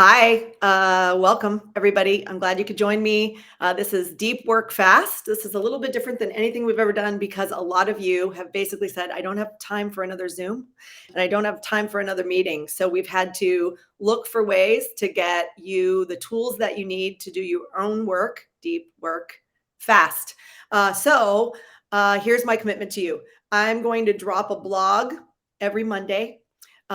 Hi, welcome everybody. I'm glad you could join me. This is Deep Work Fast. This is a little bit different than anything we've ever done because a lot of you have basically said, I don't have time for another Zoom and I don't have time for another meeting. So we've had to look for ways to get you the tools that you need to do your own work, deep work fast. Here's my commitment to you. I'm going to drop a blog every Monday.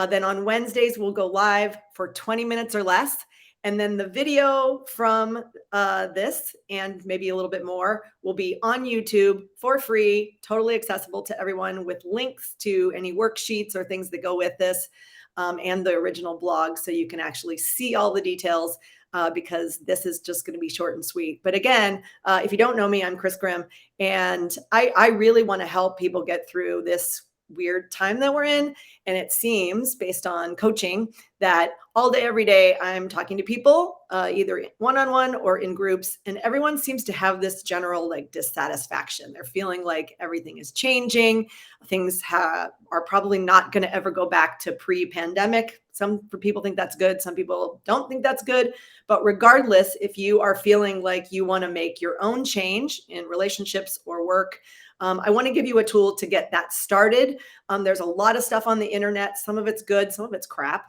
Then on Wednesdays, we'll go live for 20 minutes or less. And then the video from this and maybe a little bit more will be on YouTube for free, totally accessible to everyone with links to any worksheets or things that go with this and the original blog. So you can actually see all the details because this is just going to be short and sweet. But again, if you don't know me, I'm Chris Grimm, and I really want to help people get through this weird time that we're in. And it seems, based on coaching, that all day, every day, I'm talking to people, either one-on-one or in groups, and everyone seems to have this general dissatisfaction. They're feeling like everything is changing. Things are probably not going to ever go back to pre-pandemic. Some people think that's good. Some people don't think that's good. But regardless, if you are feeling like you want to make your own change in relationships or work, I want to give you a tool to get that started. There's a lot of stuff on the internet. Some of it's good, some of it's crap.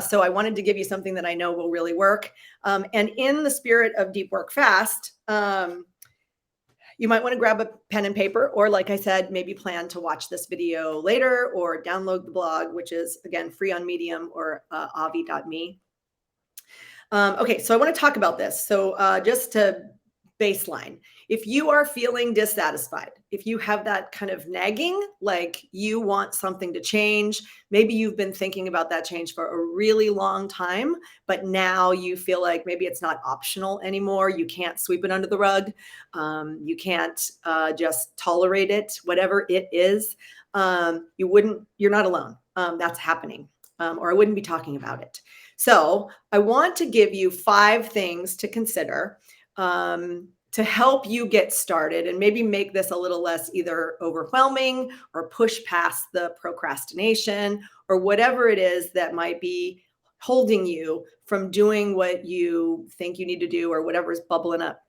So I wanted to give you something that I know will really work. And in the spirit of Deep Work Fast, you might want to grab a pen and paper, or like I said, maybe plan to watch this video later or download the blog, which is, again, free on Medium or AVVI.me. Okay, so I want to talk about this. So just to baseline, if you are feeling dissatisfied, if you have that kind of nagging, like you want something to change, maybe you've been thinking about that change for a really long time, but now you feel like maybe it's not optional anymore. You can't sweep it under the rug. You can't just tolerate it, whatever it is. You're not alone. That's happening, or I wouldn't be talking about it. So I want to give you 5 things to consider to help you get started and maybe make this a little less either overwhelming or push past the procrastination or whatever it is that might be holding you from doing what you think you need to do or whatever's bubbling up.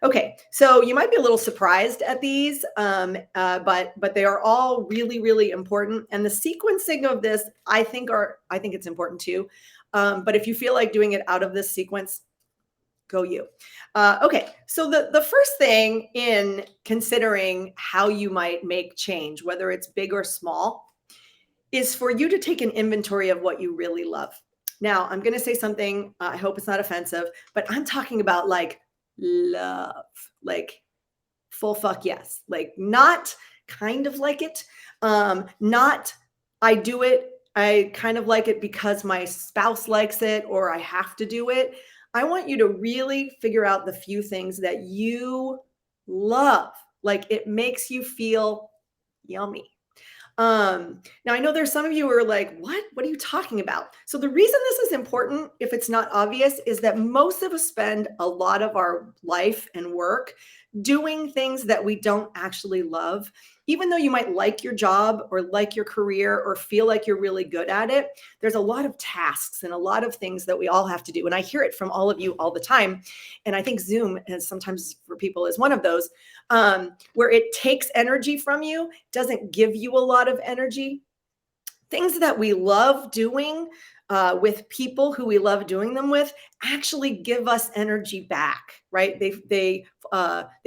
Okay, so you might be a little surprised at these, but they are all really, really important. And the sequencing of this, I think it's important too. But if you feel like doing it out of this sequence, go you. Okay, so the first thing in considering how you might make change, whether it's big or small, is for you to take an inventory of what you really love. Now, I'm going to say something, I hope it's not offensive, but I'm talking about like love, like full fuck yes, like not kind of like it, not I do it, I kind of like it because my spouse likes it or I have to do it. I want you to really figure out the few things that you love, like it makes you feel yummy. Now I know there's some of you who are like, what are you talking about? So the reason this is important, if it's not obvious, is that most of us spend a lot of our life and work doing things that we don't actually love. Even though you might like your job or like your career or feel like you're really good at it, there's a lot of tasks and a lot of things that we all have to do. And I hear it from all of you all the time. And I think Zoom is sometimes for people is one of those where it takes energy from you, doesn't give you a lot of energy. Things that we love doing with people who we love doing them with actually give us energy back, right? They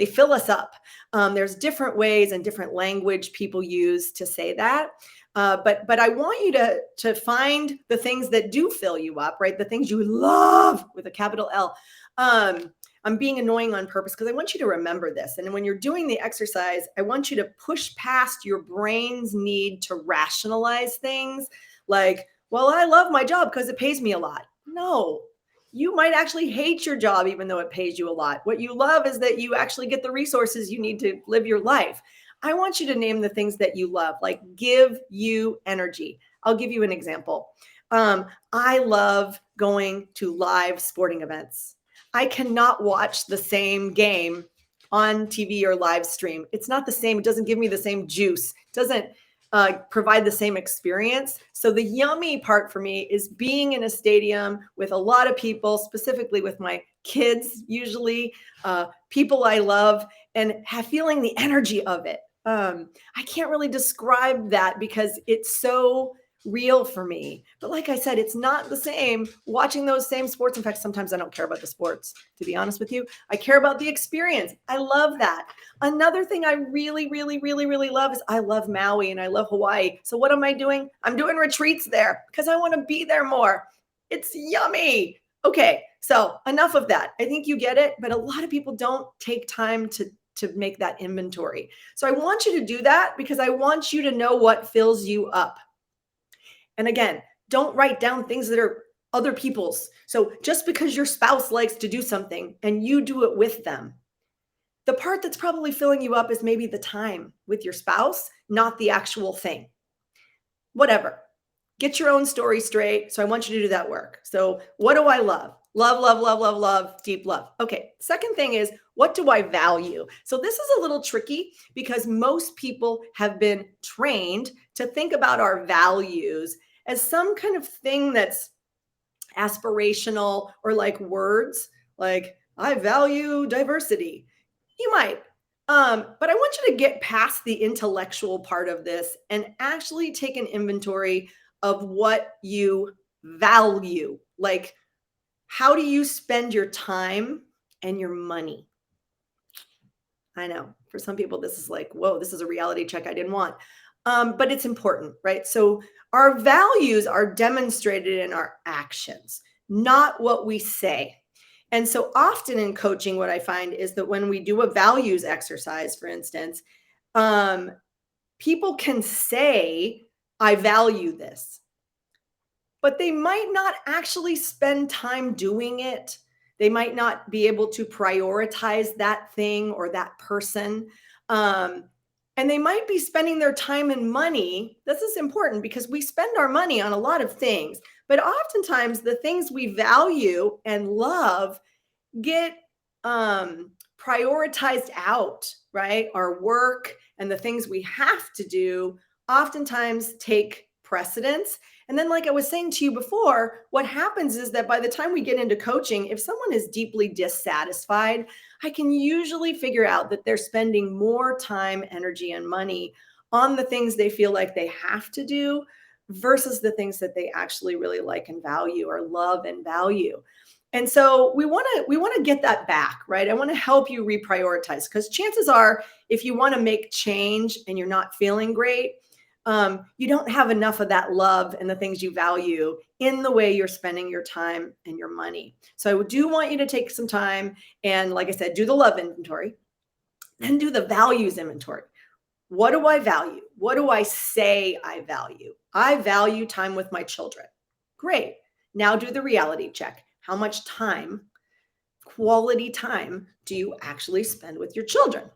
fill us up. There's different ways and different language people use to say that. But I want you to find the things that do fill you up, right? The things you love with a capital L. I'm being annoying on purpose because I want you to remember this. And when you're doing the exercise, I want you to push past your brain's need to rationalize things like, well, I love my job because it pays me a lot. No, you might actually hate your job even though it pays you a lot. What you love is that you actually get the resources you need to live your life. I want you to name the things that you love, like give you energy. I'll give you an example. I love going to live sporting events. I cannot watch the same game on TV or live stream. It's not the same. It doesn't give me the same juice. It doesn't provide the same experience. So the yummy part for me is being in a stadium with a lot of people, specifically with my kids, usually people I love, and feeling the energy of it. I can't really describe that because it's so real for me. But like I said, it's not the same watching those same sports. In fact, sometimes I don't care about the sports, to be honest with you. I care about the experience. I love that. Another thing I really, really, really, really love is I love Maui and I love Hawaii. So what am I doing? I'm doing retreats there because I want to be there more. It's yummy. Okay, so enough of that. I think you get it, but a lot of people don't take time to make that inventory. So I want you to do that because I want you to know what fills you up. And again, don't write down things that are other people's. So just because your spouse likes to do something and you do it with them, the part that's probably filling you up is maybe the time with your spouse, not the actual thing. Whatever. Get your own story straight. So I want you to do that work. So what do I love? Love, love, love, love, love, deep love. Okay. Second thing is, what do I value? So this is a little tricky because most people have been trained to think about our values as some kind of thing that's aspirational or like words, like I value diversity. You might. But I want you to get past the intellectual part of this and actually take an inventory of what you value. Like, how do you spend your time and your money? I know for some people, this is like, whoa, this is a reality check I didn't want. But it's important, right? So our values are demonstrated in our actions, not what we say. And so often in coaching, what I find is that when we do a values exercise, for instance, people can say, I value this, but they might not actually spend time doing it. They might not be able to prioritize that thing or that person. And they might be spending their time and money. This is important because we spend our money on a lot of things, but oftentimes the things we value and love get prioritized out, right? Our work and the things we have to do oftentimes take precedence. And then, like I was saying to you before, what happens is that by the time we get into coaching, if someone is deeply dissatisfied, I can usually figure out that they're spending more time, energy, and money on the things they feel like they have to do versus the things that they actually really like and value or love and value. And so we want to get that back, right? I want to help you reprioritize because chances are if you want to make change and you're not feeling great, you don't have enough of that love and the things you value in the way you're spending your time and your money. So I do want you to take some time and, like I said, do the love inventory, then do the values inventory. What do I value? What do I say I value? I value time with my children. Great. Now do the reality check. How much time, quality time, do you actually spend with your children?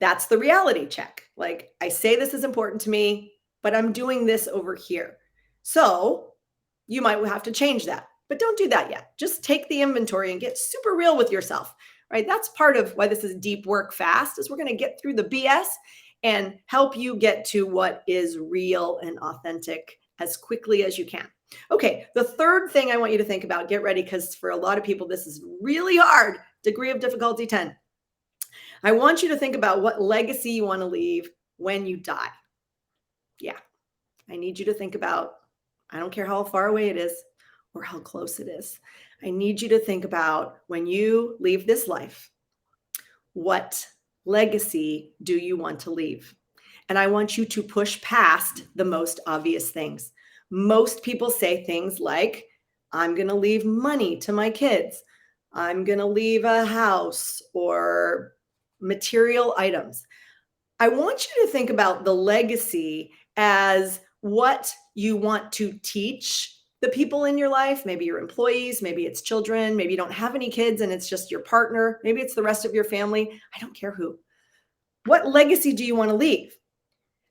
That's the reality check. Like, I say this is important to me, but I'm doing this over here. So you might have to change that, but don't do that yet. Just take the inventory and get super real with yourself, right? That's part of why this is deep work fast, is we're going to get through the BS and help you get to what is real and authentic as quickly as you can. Okay, the third thing I want you to think about, get ready, because for a lot of people, this is really hard. Degree of difficulty 10. I want you to think about what legacy you want to leave when you die. Yeah, I need you to think about, I don't care how far away it is or how close it is. I need you to think about when you leave this life, what legacy do you want to leave? And I want you to push past the most obvious things. Most people say things like, I'm going to leave money to my kids. I'm going to leave a house or material items. I want you to think about the legacy as what you want to teach the people in your life, maybe your employees, maybe it's children, maybe you don't have any kids and it's just your partner, maybe it's the rest of your family. I don't care who. What legacy do you want to leave?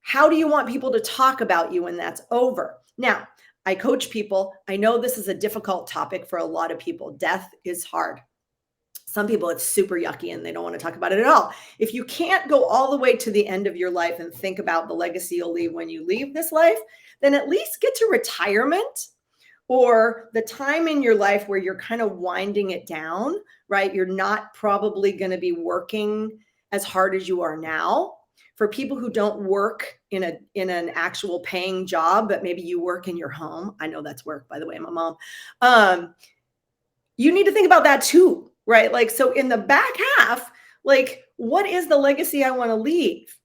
How do you want people to talk about you when that's over? Now, I coach people. I know this is a difficult topic for a lot of people. Death is hard. Some people, it's super yucky and they don't want to talk about it at all. If you can't go all the way to the end of your life and think about the legacy you'll leave when you leave this life, then at least get to retirement or the time in your life where you're kind of winding it down, right? You're not probably going to be working as hard as you are now. For people who don't work in an actual paying job, but maybe you work in your home. I know that's work, by the way, I'm a mom. You need to think about that too, right? Like, so in the back half, like, what is the legacy I want to leave?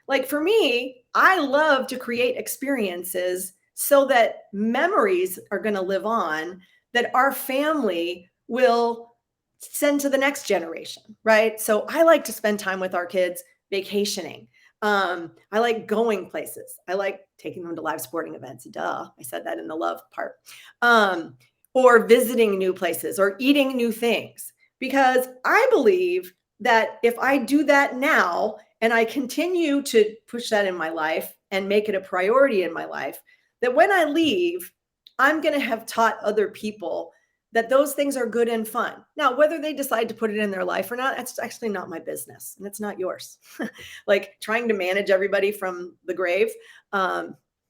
Like for me, I love to create experiences so that memories are going to live on that our family will send to the next generation, right? So I like to spend time with our kids vacationing. I like going places. I like taking them to live sporting events. Duh, I said that in the love part. Or visiting new places or eating new things. Because I believe that if I do that now and I continue to push that in my life and make it a priority in my life, that when I leave, I'm going to have taught other people that those things are good and fun. Now, whether they decide to put it in their life or not, that's actually not my business and it's not yours. Like trying to manage everybody from the grave.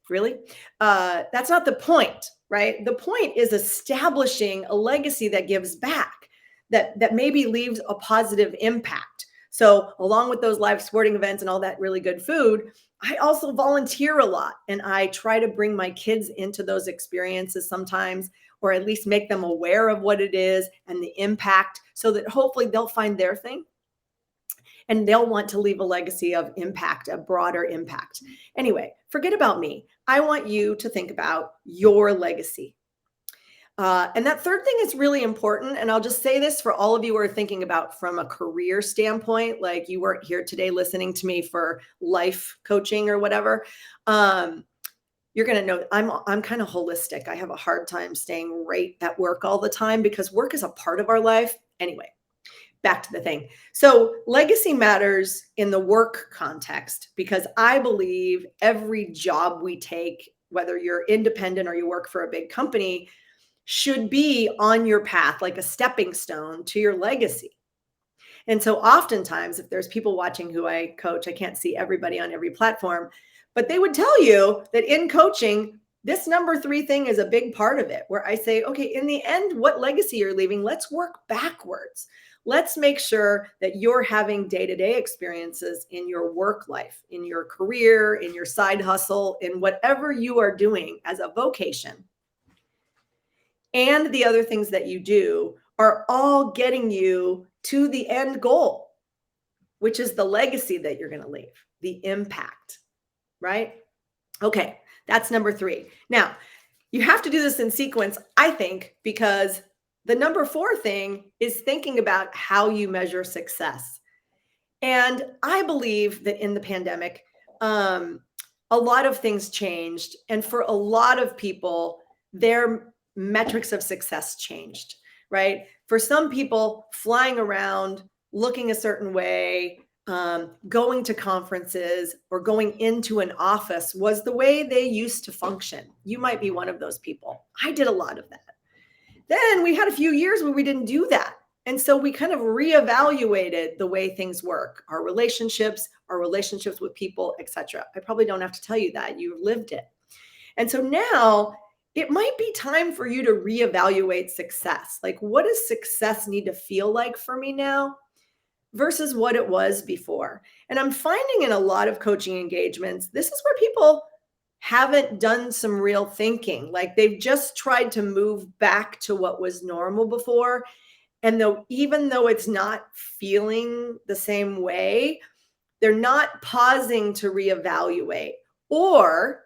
Really? That's not the point, right? The point is establishing a legacy that gives back, that maybe leaves a positive impact. So along with those live sporting events and all that really good food, I also volunteer a lot and I try to bring my kids into those experiences sometimes, or at least make them aware of what it is and the impact so that hopefully they'll find their thing and they'll want to leave a legacy of impact, a broader impact. Anyway, forget about me. I want you to think about your legacy. And that third thing is really important. And I'll just say this for all of you who are thinking about from a career standpoint, like you weren't here today listening to me for life coaching or whatever. You're going to know I'm kind of holistic. I have a hard time staying right at work all the time because work is a part of our life. Anyway, back to the thing. So legacy matters in the work context because I believe every job we take, whether you're independent or you work for a big company, should be on your path, like a stepping stone to your legacy. And so oftentimes, if there's people watching who I coach, I can't see everybody on every platform, but they would tell you that in coaching, this number 3 thing is a big part of it, where I say, okay, in the end, what legacy you're leaving, let's work backwards. Let's make sure that you're having day-to-day experiences in your work life, in your career, in your side hustle, in whatever you are doing as a vocation. And the other things that you do are all getting you to the end goal, which is the legacy that you're going to leave, the impact, right? Okay, that's number 3. Now, you have to do this in sequence, I think, because the number 4 thing is thinking about how you measure success. And I believe that in the pandemic, a lot of things changed. And for a lot of people, their metrics of success changed, right? For some people, flying around, looking a certain way, going to conferences or going into an office was the way they used to function. You might be one of those people. I did a lot of that. Then we had a few years where we didn't do that. And so we kind of reevaluated the way things work, our relationships with people, etc. I probably don't have to tell you that. You've lived it. And so now it might be time for you to reevaluate success. Like, what does success need to feel like for me now versus what it was before? And I'm finding in a lot of coaching engagements, this is where people haven't done some real thinking. Like they've just tried to move back to what was normal before. And even though it's not feeling the same way, they're not pausing to reevaluate. Or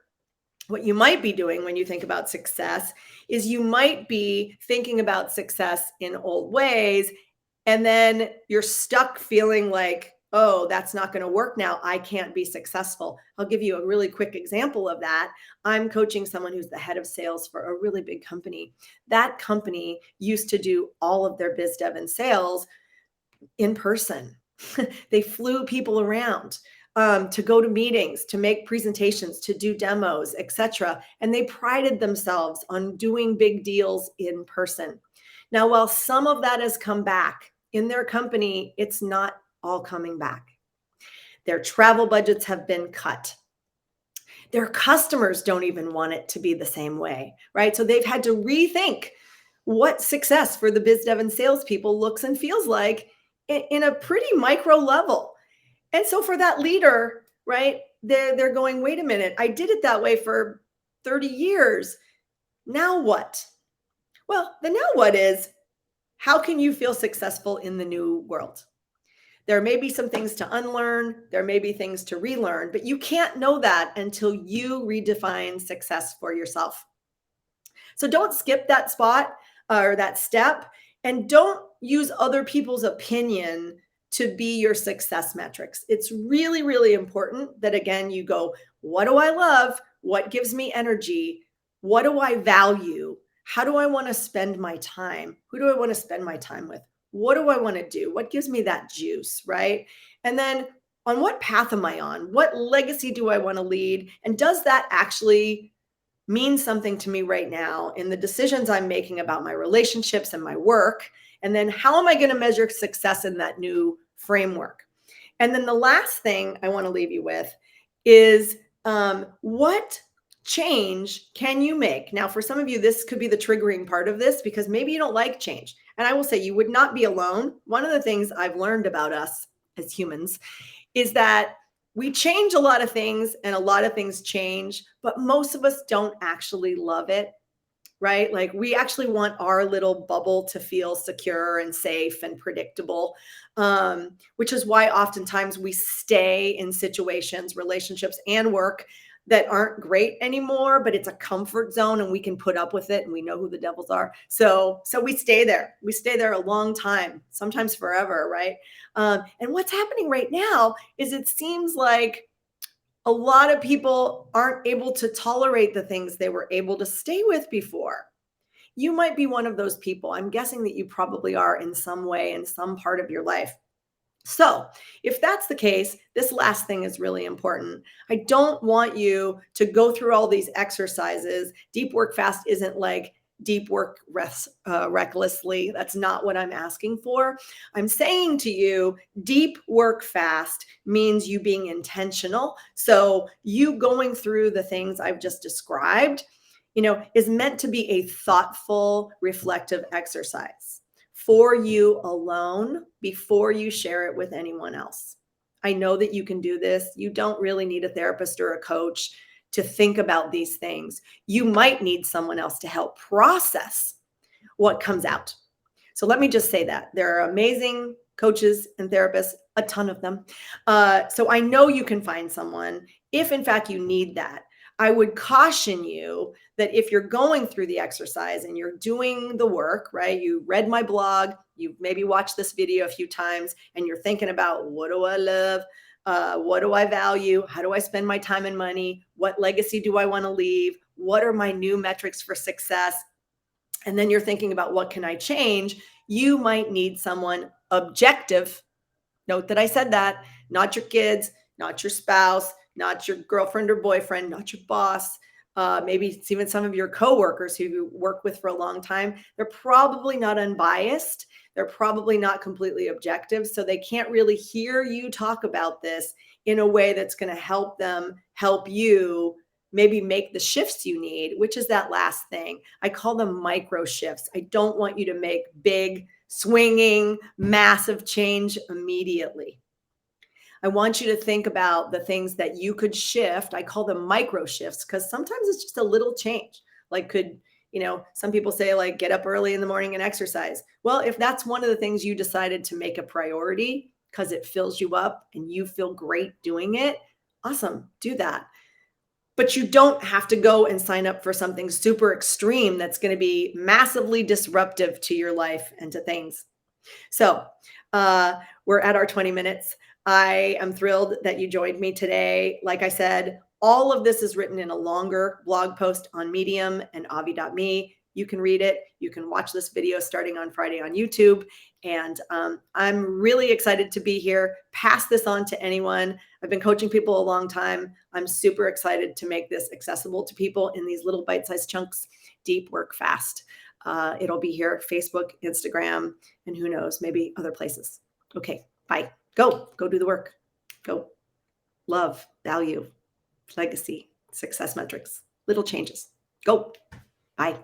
what you might be doing when you think about success is you might be thinking about success in old ways, and then you're stuck feeling like, oh, that's not going to work now. I can't be successful. I'll give you a really quick example of that. I'm coaching someone who's the head of sales for a really big company. That company used to do all of their biz dev and sales in person. They flew people around to go to meetings, to make presentations, to do demos, etc. And they prided themselves on doing big deals in person. Now, while some of that has come back, in their company, it's not all coming back. Their travel budgets have been cut. Their customers don't even want it to be the same way, right? So they've had to rethink what success for the biz dev and salespeople looks and feels like in a pretty micro level. And so for that leader, right, they're going, wait a minute, I did it that way for 30 years. Now what? Well, the now what is, how can you feel successful in the new world? There may be some things to unlearn, there may be things to relearn, but you can't know that until you redefine success for yourself. So don't skip that spot or that step, and don't use other people's opinion to be your success metrics. It's really, really important that, again, you go, what do I love? What gives me energy? What do I value? How do I want to spend my time? Who do I want to spend my time with? What do I want to do? What gives me that juice, right? And then on what path am I on? What legacy do I want to lead? And does that actually mean something to me right now in the decisions I'm making about my relationships and my work? And then how am I going to measure success in that new framework? And then the last thing I want to leave you with is what change can you make? Now, for some of you, this could be the triggering part of this because maybe you don't like change. And I will say you would not be alone. One of the things I've learned about us as humans is that we change a lot of things and a lot of things change, but most of us don't actually love it, right? Like we actually want our little bubble to feel secure and safe and predictable, which is why oftentimes we stay in situations, relationships, and work that aren't great anymore, but it's a comfort zone and we can put up with it and we know who the devils are. So we stay there. We stay there a long time, sometimes forever, right? And what's happening right now is it seems like a lot of people aren't able to tolerate the things they were able to stay with before. You might be one of those people. I'm guessing that you probably are in some way, in some part of your life. So if that's the case, this last thing is really important. I don't want you to go through all these exercises. Deep work fast isn't like deep work recklessly. That's not what I'm asking for. I'm saying to you, deep work fast means you being intentional. So you going through the things I've just described, is meant to be a thoughtful, reflective exercise for you alone before you share it with anyone else. I know that you can do this. You don't really need a therapist or a coach to think about these things. You might need someone else to help process what comes out. So let me just say that there are amazing coaches and therapists, a ton of them. So I know you can find someone if in fact you need that. I would caution you that if you're going through the exercise and you're doing the work, right? You read my blog, you've maybe watched this video a few times, and you're thinking about, what do I love? What do I value? How do I spend my time and money? What legacy do I want to leave? What are my new metrics for success? And then you're thinking about, what can I change? You might need someone objective. Note that I said that, not your kids, not your spouse, not your girlfriend or boyfriend, not your boss. Maybe it's even some of your coworkers who you work with for a long time. They're probably not unbiased. They're probably not completely objective. So they can't really hear you talk about this in a way that's going to help them help you maybe make the shifts you need, which is that last thing. I call them micro shifts. I don't want you to make big, swinging, massive change immediately. I want you to think about the things that you could shift. I call them micro shifts because sometimes it's just a little change. Like some people say like get up early in the morning and exercise. Well, if that's one of the things you decided to make a priority because it fills you up and you feel great doing it, awesome, do that. But you don't have to go and sign up for something super extreme that's going to be massively disruptive to your life and to things. So we're at our 20 minutes. I am thrilled that you joined me today. Like I said, all of this is written in a longer blog post on Medium and avi.me. You can read it. You can watch this video starting on Friday on YouTube. And I'm really excited to be here. Pass this on to anyone. I've been coaching people a long time. I'm super excited to make this accessible to people in these little bite-sized chunks. deep work fast. It'll be here, Facebook, Instagram, and who knows, maybe other places. Okay, bye. Go do the work. Go. Love, value, legacy, success metrics, little changes. Go. Bye.